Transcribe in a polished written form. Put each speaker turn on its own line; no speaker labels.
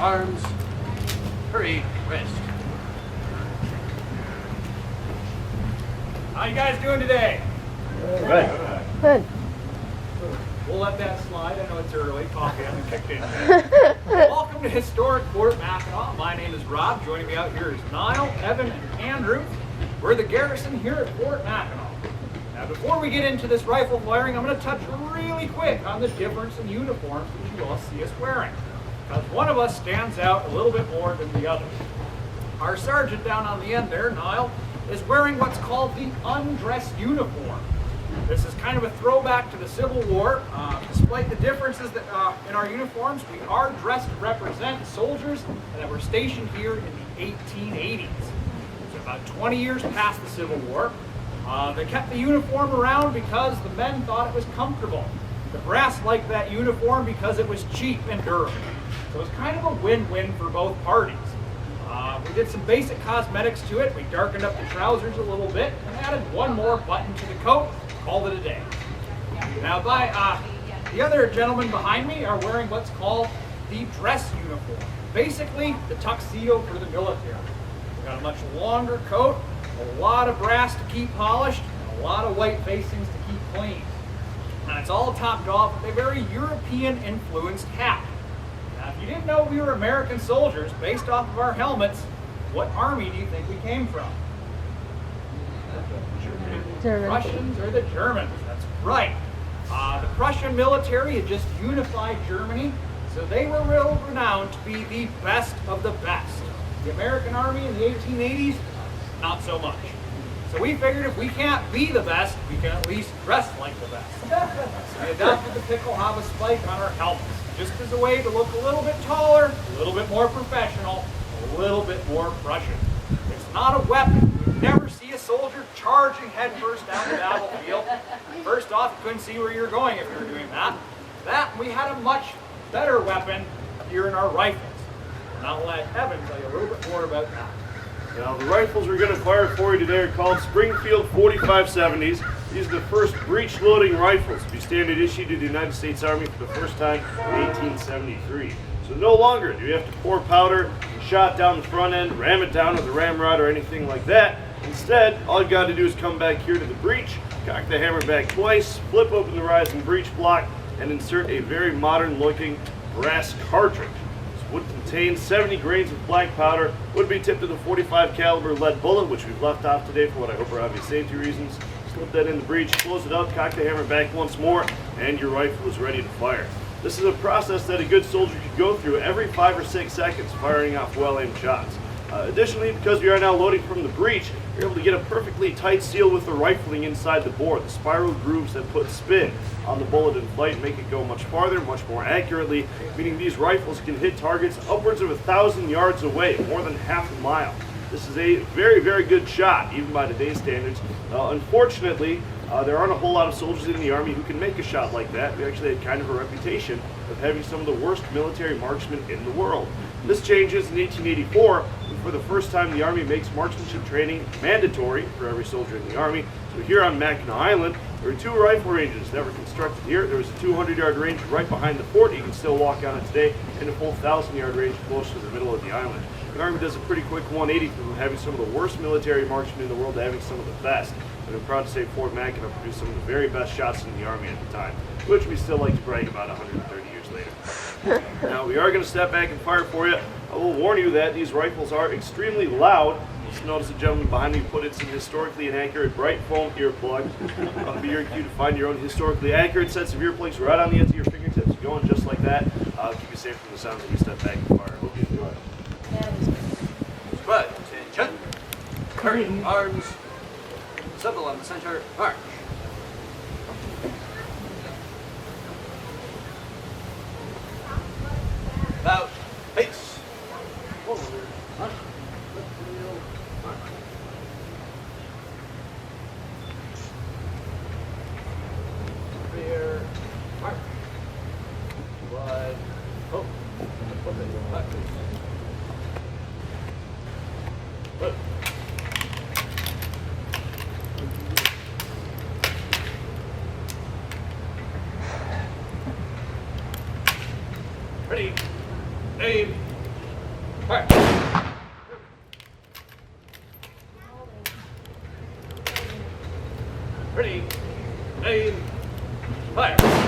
arms, hurry, rest.
How you guys doing today?
Good.
Good.
We'll let that slide. I know it's early. Coffee hasn't kicked in yet. Welcome to Historic Fort Mackinac. My name is Rob. Joining me out here is Niall, Evan, and Andrew. We're the garrison here at Fort Mackinac. Now, before we get into this rifle firing, I'm going to touch really quick on the difference in uniforms that you all see us wearing, because one of us stands out a little bit more than the other. Our sergeant down on the end there, Niall, is wearing what's called the undress uniform. This is kind of a throwback to the Civil War. Despite the differences that, in our uniforms, we are dressed to represent soldiers that were stationed here in the 1880s. So about 20 years past the Civil War. They kept the uniform around because the men thought it was comfortable. The brass liked that uniform because it was cheap and durable. So it was kind of a win-win for both parties. We did some basic cosmetics to it. We darkened up the trousers a little bit and added one more button to the coat. Called it a day. Now, the other gentlemen behind me are wearing what's called the dress uniform. Basically, the tuxedo for the military. We've got a much longer coat, a lot of brass to keep polished, and a lot of white facings to keep clean. And it's all topped off with a very European-influenced hat. Now, if you didn't know we were American soldiers, based off of our helmets, what army do you think we came from?
German.
Prussians or the Germans? That's right. The Prussian military had just unified Germany, so they were real renowned to be the best of the best. The American army in the 1880s, not so much. So we figured if we can't be the best, we can at least dress like the best. So we adopted the pickle hava spike on our helmets, just as a way to look a little bit taller, a little bit more professional, a little bit more Prussian. It's not a weapon. You never see a soldier charging headfirst down the battlefield. First off, you couldn't see where you were going if you were doing that. We had a much better weapon here in our rifles. And I'll let Evan tell you a little bit more about that.
Now, the rifles we're going to fire for you today are called Springfield 4570s. These are the first breech-loading rifles to be standard issued to the United States Army for the first time in 1873. So no longer do you have to pour powder and shot down the front end, ram it down with a ramrod or anything like that. Instead, all you've got to do is come back here to the breech, cock the hammer back twice, flip open the rising breech block, and insert a very modern-looking brass cartridge. Would contain 70 grains of black powder, would be tipped with a 45 caliber lead bullet, which we've left off today for what I hope are obvious safety reasons. Slip that in the breech, close it up, cock the hammer back once more, and your rifle is ready to fire. This is a process that a good soldier could go through every 5 or 6 seconds, firing off well-aimed shots. Additionally, because we are now loading from the breech, you're able to get a perfectly tight seal with the rifling inside the bore. The spiral grooves that put spin on the bullet in flight make it go much farther, much more accurately, meaning these rifles can hit targets upwards of 1,000 yards away, more than half a mile. This is a very, very good shot, even by today's standards. Unfortunately, there aren't a whole lot of soldiers in the Army who can make a shot like that. We actually had kind of a reputation of having some of the worst military marksmen in the world. This changes in 1884, when for the first time the Army makes marksmanship training mandatory for every soldier in the Army. So here on Mackinac Island, there are 2 rifle ranges that were constructed here. There was a 200-yard range right behind the fort. You can still walk on it today, and a full 1,000-yard range close to the middle of the island. The Army does a pretty quick 180 from having some of the worst military marksmen in the world to having some of the best. And I'm proud to say Fort Mackinac produced some of the very best shots in the Army at the time, which we still like to brag about 130 years later. Now, we are going to step back and fire for you. I will warn you that these rifles are extremely loud. Just notice the gentleman behind me put in some historically inaccurate bright foam earplugs. It'll be your cue to find your own historically accurate sets of earplugs right on the ends of your fingertips, going just like that. I'll keep you safe from the sounds as we step back and fire. Hope you enjoy it.
Squad, attention. Curtain, arms, assemble on the center, march. About, face. Forward, march. March. Rear, march. Wide, oh, back. Look. Ready, aim,
Ready, aim, fire.